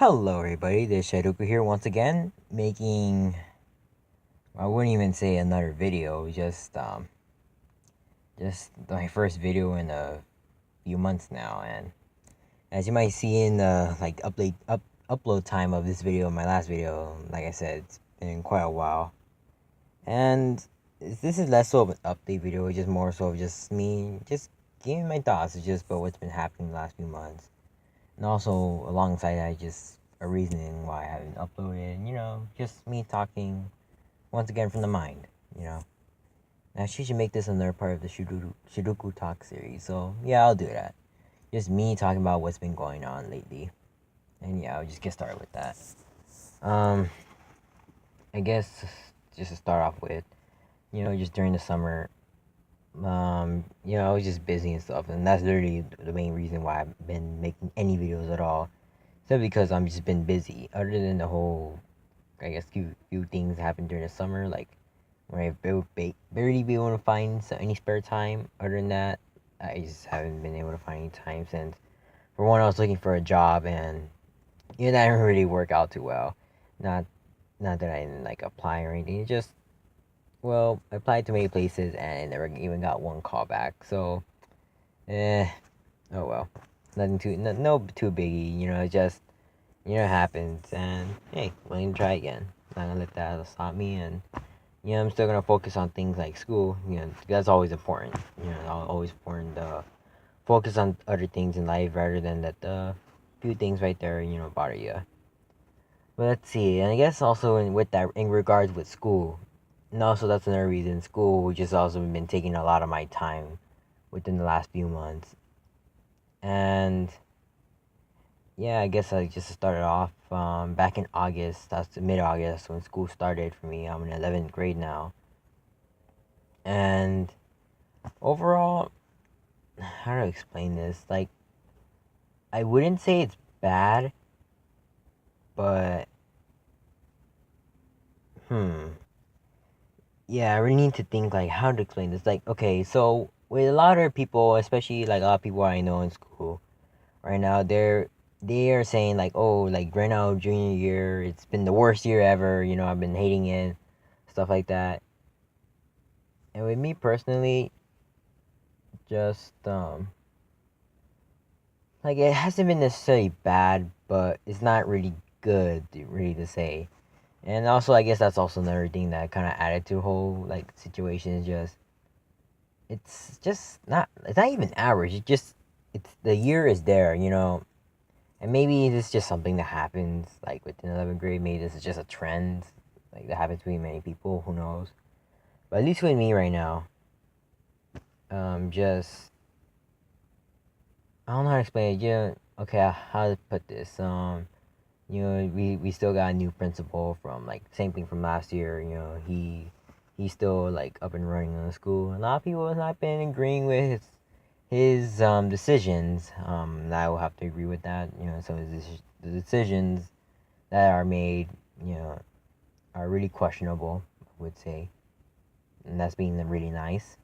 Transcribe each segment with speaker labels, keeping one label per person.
Speaker 1: Hello, everybody. This is Shadoko here once again, making. I wouldn't even say another video, just my first video in a few months now, and as you might see in the upload time of this video, my last video, like I said, it's been quite a while, and this is less so of an update video, it's just more so of just me, just giving my thoughts, just about what's been happening the last few months. And also, alongside that, just a reasoning why I haven't uploaded, just me talking once again from the mind, you know. Now, she should make this another part of the Shadoko Talks series, so yeah, I'll do that. Just me talking about what's been going on lately. And yeah, I'll just get started with that. Um, I guess just to start off with, just during the summer, I was just busy and stuff, and that's literally the main reason why I've been making any videos at all. Simply because I'm just been busy. Other than the whole, I guess, few things happened during the summer, like when I barely be able to find any spare time. Other than that, I just haven't been able to find any time since, for one, I was looking for a job, and that didn't really work out too well. Not not that I didn't like apply or anything. It just, well, I applied to many places and I never even got one call back. So, eh, oh well. Nothing too, no too biggie. It just, it happens. And hey, willing to try again. Not gonna let that stop me. And I'm still gonna focus on things like school. That's always important. Always important to focus on other things in life rather than let the few things right there, bother you. But let's see. And I guess also with that, in regards with school, and also that's another reason school, which has also been taking a lot of my time within the last few months. And yeah, I guess I just started off back in August. That's mid-August when school started for me. I'm in 11th grade now. And overall, how do I explain this? Like, I wouldn't say it's bad, but yeah, I really need to think like how to explain this. Like, okay, so with a lot of people, especially like a lot of people I know in school right now, they are saying like, oh, like right now junior year, it's been the worst year ever. I've been hating it, stuff like that. And with me personally, just like it hasn't been necessarily bad, but it's not really good, really to say. And also, I guess that's also another thing that kind of added to the whole like situation is just it's not even average. It's the year is there, and maybe this is just something that happens like within 11th grade. Maybe this is just a trend like that happens between many people. Who knows? But at least with me right now, just I don't know how to explain it. Okay, how to put this? We still got a new principal from like same thing from last year. He's still like up and running in the school. A lot of people have not been agreeing with his decisions. I will have to agree with that. Some of the decisions that are made, you know, are really questionable, I would say, and that's being really nice.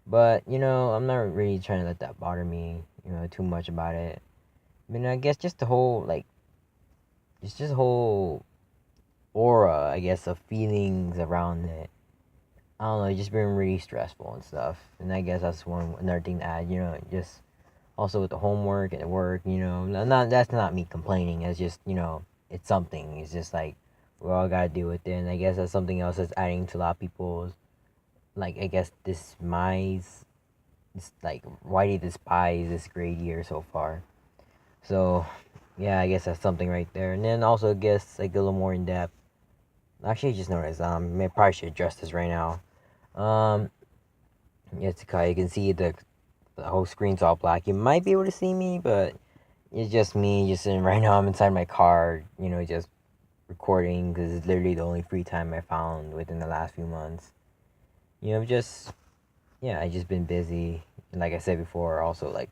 Speaker 1: But I'm not really trying to let that bother me, too much about it. I mean, I guess just the whole like, it's just whole aura, I guess, of feelings around it. I don't know, it's just been really stressful and stuff. And I guess that's another thing to add, just also with the homework and the work, not that's not me complaining. It's just, it's something. It's just like we all gotta deal with it. And I guess that's something else that's adding to a lot of people's like I guess like why do you despise this grade year so far? So yeah, I guess that's something right there. And then also I guess like a little more in depth. Actually, I just noticed. I probably should address this right now. Um, yeah, Takai, you can see the whole screen's all black. You might be able to see me, but it's just me. Just sitting right now. I'm inside my car. Just recording because it's literally the only free time I found within the last few months. Just yeah, I just been busy. And like I said before, also like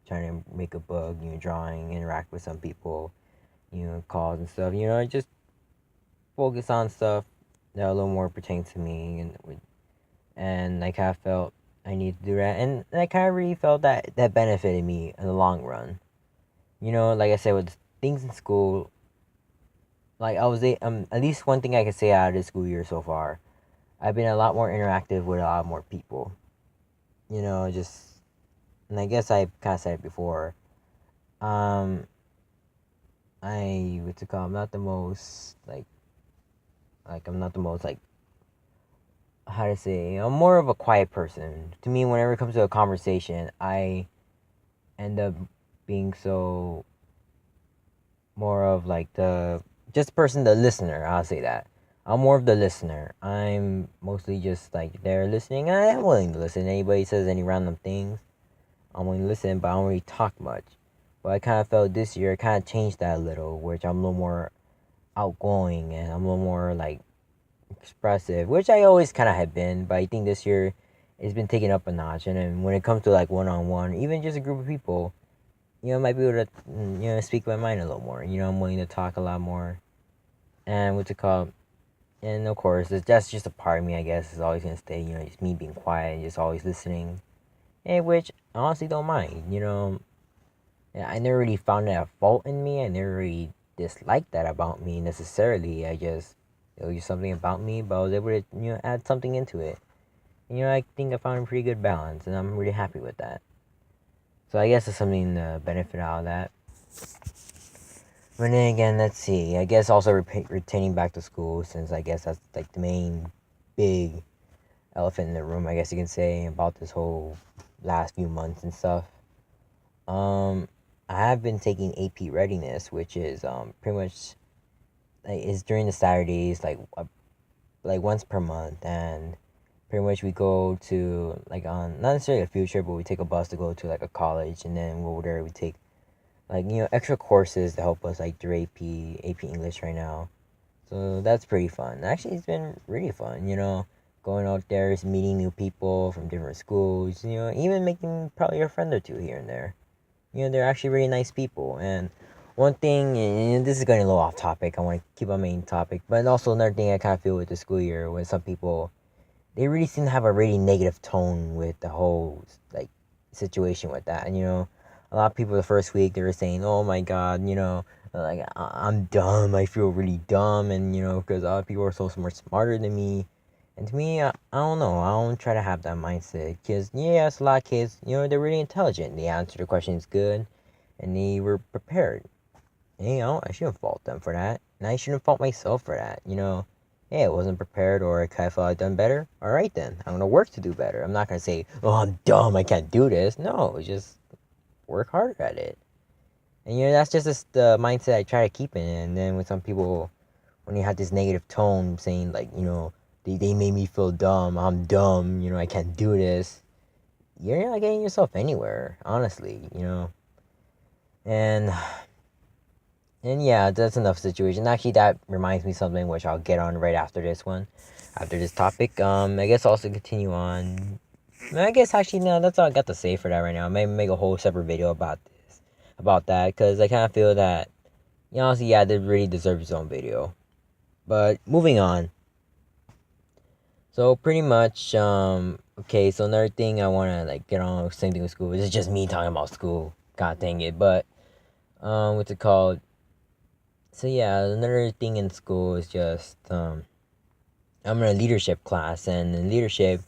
Speaker 1: trying to make a book. Drawing, interact with some people. Calls and stuff. Just focus on stuff that a little more pertain to me and I kind of felt I need to do that, and I kind of really felt that benefited me in the long run. Like I said, with things in school, like at least one thing I can say out of this school year so far, I've been a lot more interactive with a lot more people. Just, and I guess I kind of said it before. Um, what's it called? I'm not the most I'm not the most how to say. I'm more of a quiet person. To me, whenever it comes to a conversation, I end up being so more of the just person, the listener. I'll say that. I'm more of the listener. I'm mostly just there listening. I am willing to listen. Anybody says any random things, I'm willing to listen, but I don't really talk much. But I kind of felt this year, I kind of changed that a little, which I'm a little more outgoing and I'm a little more expressive, which I always kind of had been. But I think this year it's been taken up a notch. And then when it comes to one on one, even just a group of people, I might be able to speak my mind a little more. I'm willing to talk a lot more. And what's it called? And of course, that's just a part of me, I guess, is always gonna stay. Just me being quiet and just always listening, and which I honestly don't mind. Yeah, I never really found that a fault in me. I never really disliked that about me necessarily. It was just something about me, but I was able to add something into it. I think I found a pretty good balance, and I'm really happy with that. So I guess it's something to benefit out of that. But then again, let's see. I guess also retaining back to school, since I guess that's the main big elephant in the room, I guess you can say, about this whole last few months and stuff. Um, I have been taking AP readiness, which is pretty much is during the Saturdays, once per month, and pretty much we go to on not necessarily a field trip, but we take a bus to go to a college, and then over there we take extra courses to help us through AP English right now. So that's pretty fun. Actually, it's been really fun. Going out there is meeting new people from different schools. Even making probably a friend or two here and there. They're actually really nice people. And one thing, and this is going a little off topic. I want to keep on main topic, but also another thing I kind of feel with the school year, when some people, they really seem to have a really negative tone with the whole situation with that. And a lot of people the first week they were saying, "Oh my God, I'm dumb. I feel really dumb," and because a lot of people are so much smarter than me. And to me, I don't know. I don't try to have that mindset. Because, yeah, it's a lot of kids, they're really intelligent. They answer the questions good, and they were prepared. And, I shouldn't fault them for that. And I shouldn't fault myself for that. Hey, I wasn't prepared, or I kind of felt I'd done better. All right, then. I'm going to work to do better. I'm not going to say, "Oh, I'm dumb. I can't do this." No, just work harder at it. And, that's just the mindset I try to keep in. And then with some people, when you have this negative tone saying, they made me feel dumb. I'm dumb. I can't do this. You're not getting yourself anywhere, honestly. And yeah, that's enough situation. Actually, that reminds me something which I'll get on right after this one, after this topic. I guess also continue on. I guess actually no, that's all I got to say for that right now. Maybe make a whole separate video about that, because I kind of feel that, honestly, yeah, that really deserves its own video. But moving on. So pretty much, okay. So another thing I wanna get on, same thing with school. This is just me talking about school. God dang it! But what's it called? So yeah, another thing in school is just I'm in a leadership class, and in leadership,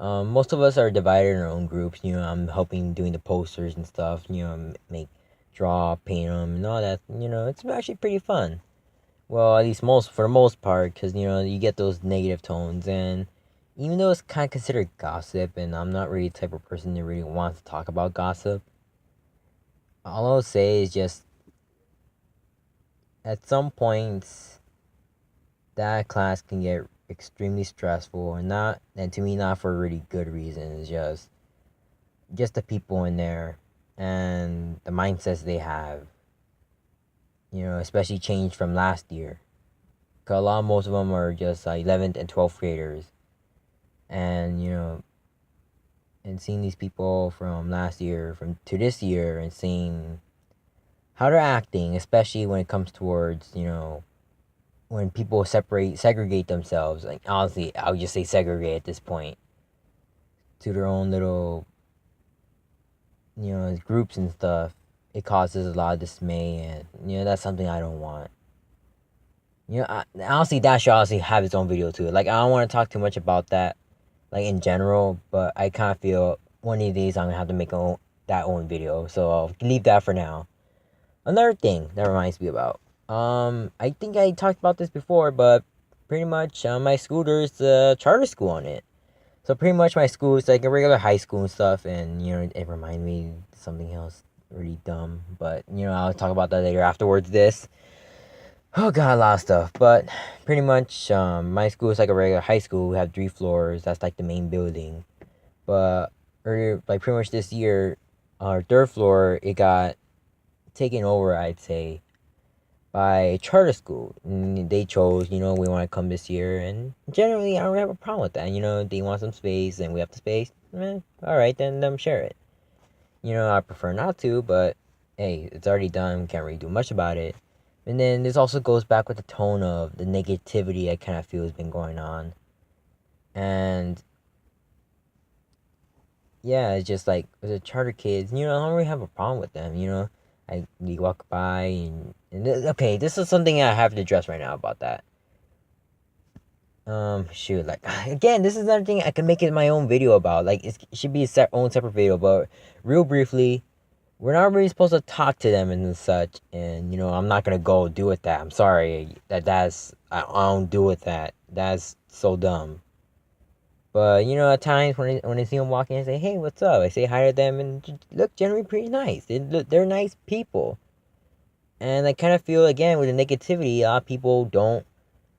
Speaker 1: most of us are divided in our own groups. I'm helping doing the posters and stuff. Make, draw, paint them, and all that. It's actually pretty fun. Well, at least for the most part, because you get those negative tones, and even though it's kind of considered gossip, and I'm not really the type of person that really wants to talk about gossip, all I'll say is just at some points that class can get extremely stressful, and to me not for a really good reason. It's just the people in there and the mindsets they have. Especially changed from last year. Cause most of them are just 11th and 12th graders, and and seeing these people from last year from to this year, and seeing how they're acting, especially when it comes towards when people segregate themselves. Honestly, I would just say segregate at this point, to their own little groups and stuff. it causes a lot of dismay, and that's something I don't want. Honestly, that should honestly have its own video too. Like, I don't want to talk too much about that, like in general, but I kind of feel one of these days I'm gonna have to make that own video. So I'll leave that for now. Another thing that reminds me about, I think I talked about this before, but pretty much my school, there's a charter school on it. So pretty much my school is like a regular high school and stuff, and it reminded me of something else really dumb, but I'll talk about that later afterwards. Oh god, a lot of stuff, but pretty much my school is like a regular high school. We have 3 floors. That's like the main building. But earlier, like pretty much this year, our third floor it got taken over, I'd say, by a charter school. And they chose, we want to come this year, and generally I don't have a problem with that. They want some space, and we have the space. All right, then let them share it. I prefer not to, but hey, it's already done. Can't really do much about it. And then this also goes back with the tone of the negativity I kind of feel has been going on. And yeah, it's just like with the charter kids, I don't really have a problem with them. We walk by okay, this is something I have to address right now about that. Shoot, like again, this is another thing I can make it my own video about. Like it should be own separate video, but real briefly, we're not really supposed to talk to them and such. And I'm not gonna go do with that. I'm sorry that's I don't do with that. That's so dumb. But at times when I see them walking, I say, "Hey, what's up?" I say hi to them, and look generally pretty nice. They're nice people. And I kind of feel again with the negativity, a lot of people don't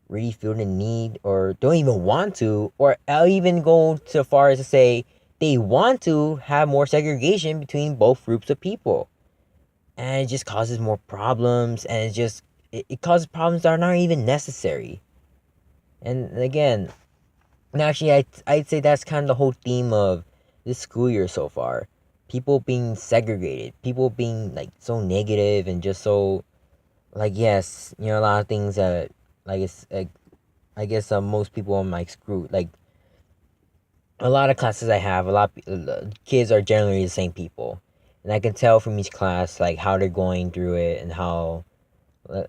Speaker 1: really feel the need or don't even want to, or I'll even go so far as to say they want to have more segregation between both groups of people. And it just causes more problems, and it causes problems that are not even necessary. And again, and actually, I'd say that's kind of the whole theme of this school year so far. People being segregated, people being like so negative and just so like yes, a lot of things that like it's like I guess most people in my school like a lot of classes I have, a lot of kids are generally the same people, and I can tell from each class like how they're going through it and how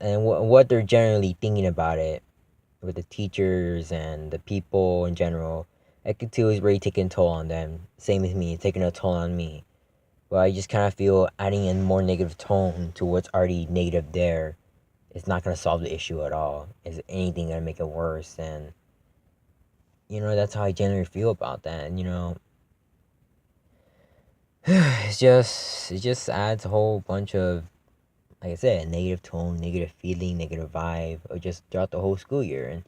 Speaker 1: and what they're generally thinking about it with the teachers and the people in general. I could tell it's really taking a toll on them. Same with me, it's taking a toll on me. But I just kind of feel adding a more negative tone to what's already negative there is not going to solve the issue at all. Is anything going to make it worse? And, that's how I generally feel about that. And, it just adds a whole bunch of, like I said, negative tone, negative feeling, negative vibe, or just throughout the whole school year. And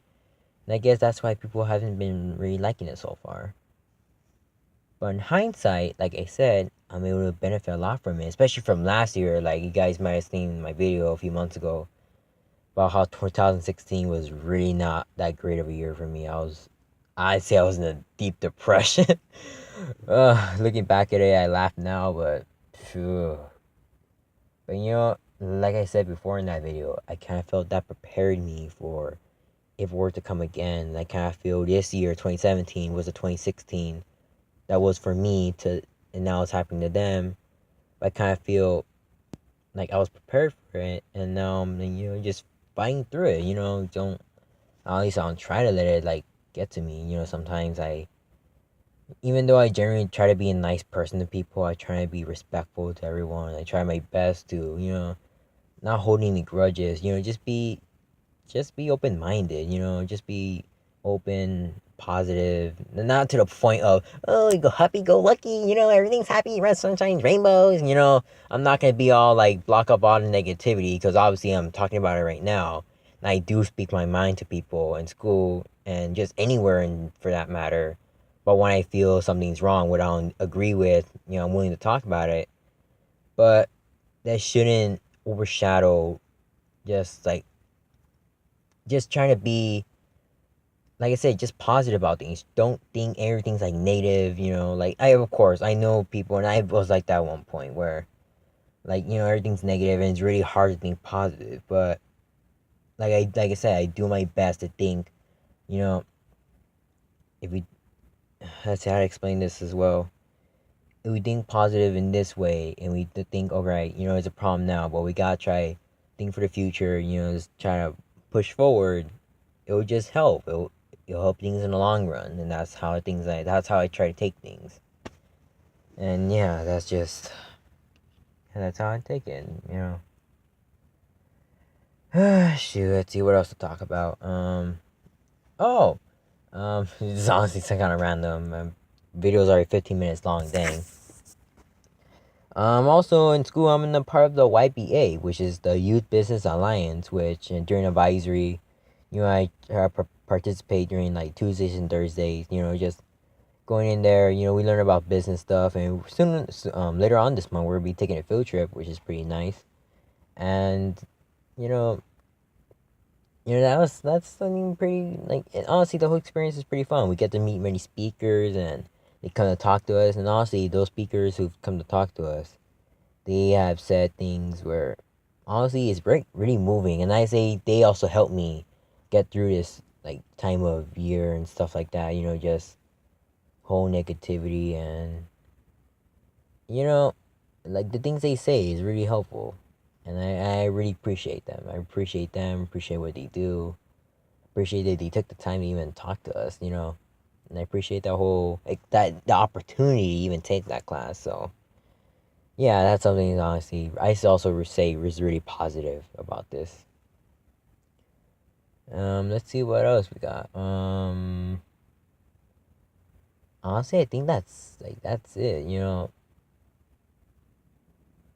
Speaker 1: I guess that's why people haven't been really liking it so far. But in hindsight, like I said, I'm able to benefit a lot from it, especially from last year. Like you guys might have seen my video a few months ago about how 2016 was really not that great of a year for me. I'd say I was in a deep depression. Looking back at it, I laugh now, but phew. But like I said before in that video, I kind of felt that prepared me for if it were to come again. I kind of feel this year, 2017, was a 2016 that was for me to, and now it's happening to them. But I kind of feel like I was prepared for it, and now I'm, just fighting through it. Don't at least I don't try to let it like get to me. Sometimes even though I generally try to be a nice person to people, I try to be respectful to everyone. I try my best to, not holding any grudges. Just be open minded, just be open, positive, not to the point of, oh, you go happy go lucky, everything's happy, red sunshine, rainbows, I'm not gonna be all like block up all the negativity because obviously I'm talking about it right now. And I do speak my mind to people in school and just anywhere for that matter. But when I feel something's wrong, what I don't agree with, I'm willing to talk about it. But that shouldn't overshadow just like just trying to be, like I said, just positive about things. Don't think everything's like negative, like of course I know people, and I was like that at one point where like everything's negative and it's really hard to think positive. But like I said, I do my best to think, you know if we let's see how to explain this as well. we think positive in this way, and we think, all right, it's a problem now, but we gotta try think for the future. Just try to push forward. It would just help. It'll help things in the long run, and that's how I try to take things. And yeah, that's how I take it. Shoot, let's see what else to talk about. Oh, this is honestly some kind of random. Video's already 15 minutes long. Dang. Also in school, I'm in a part of the YBA, which is the Youth Business Alliance, which during advisory, I participate during like Tuesdays and Thursdays. Just going in there. We learn about business stuff, and soon, later on this month, we'll be taking a field trip, which is pretty nice. And you know, that's something pretty like. And honestly, the whole experience is pretty fun. We get to meet many speakers, and they come to talk to us. And honestly, those speakers who've come to talk to us, they have said things where, honestly, it's really moving. And I say they also helped me get through this like time of year and stuff like that. Just whole negativity, and you know, like the things they say is really helpful. And I really appreciate them. I appreciate them, appreciate what they do. Appreciate that they took the time to even talk to us, And I appreciate that whole like that the opportunity to even take that class. So yeah, that's something that honestly I also say was really positive about this. Let's see what else we got. Honestly, I think that's it.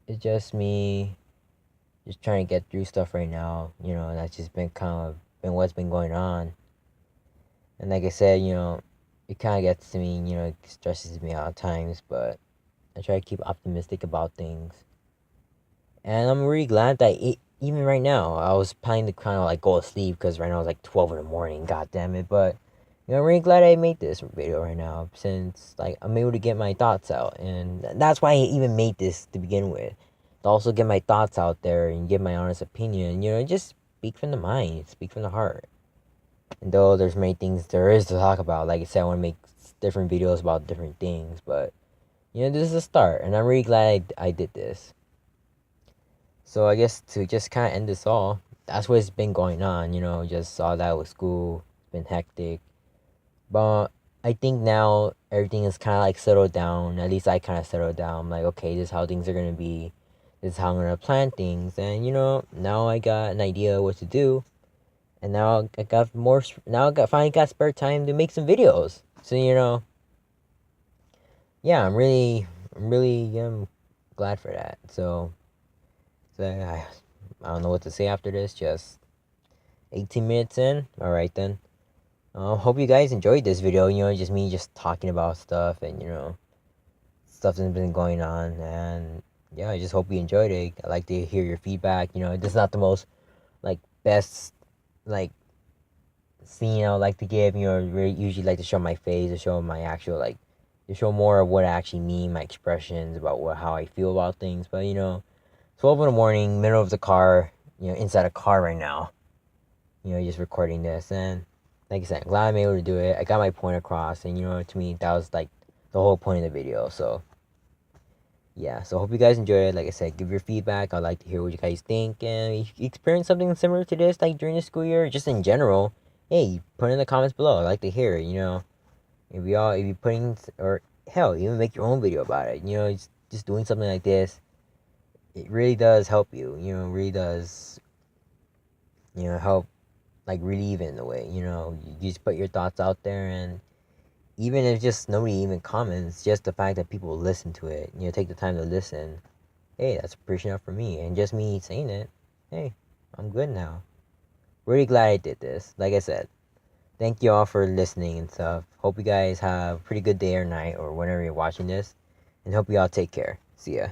Speaker 1: It's just me just trying to get through stuff right now. That's just been kind of been what's been going on. And like I said, it kind of gets to me. It stresses me out at times, but I try to keep optimistic about things. And I'm really glad that even right now, I was planning to kind of like go to sleep because right now it's like 12 in the morning. God damn it! But I'm really glad I made this video right now since like I'm able to get my thoughts out, and that's why I even made this to begin with. To also get my thoughts out there and give my honest opinion. Just speak from the mind, speak from the heart. And though there's many things there is to talk about, like I said, I want to make different videos about different things, but this is a start, and I'm really glad I did this. So I guess to just kind of end this all, that's what's been going on. Just all that with school, it's been hectic, but I think now everything is kind of like settled down. At least I kind of settled down. I'm like, okay, this is how things are gonna be. This is how I'm gonna plan things, and now I got an idea what to do, and now I got more. Now finally got spare time to make some videos. So yeah, I'm really glad for that. So I don't know what to say after this. Just 18 minutes in. All right then. Hope you guys enjoyed this video. Just me just talking about stuff and stuff that's been going on, and yeah, I just hope you enjoyed it. I like to hear your feedback. This is not the most like best like scene I would like to give. Really usually like to show my face or show my actual like to show more of what I actually mean, my expressions about how I feel about things. But 12 in the morning, middle of the car, inside a car right now, just recording this. And like I said, I'm glad I'm able to do it. I got my point across, and to me, that was like the whole point of the video. So yeah, so hope you guys enjoyed it. Like I said, give your feedback. I'd like to hear what you guys think. And if you experience something similar to this, like during the school year, just in general, hey, put it in the comments below. I'd like to hear it. If you putting, or hell, even make your own video about it. Just doing something like this, it really does help you. Really does, help like relieve it in a way. You just put your thoughts out there, and even if just nobody even comments, just the fact that people listen to it, take the time to listen, hey, that's appreciative enough for me. And just me saying it, hey, I'm good now. Really glad I did this. Like I said, thank you all for listening and stuff. Hope you guys have a pretty good day or night or whenever you're watching this, and hope you all take care. See ya.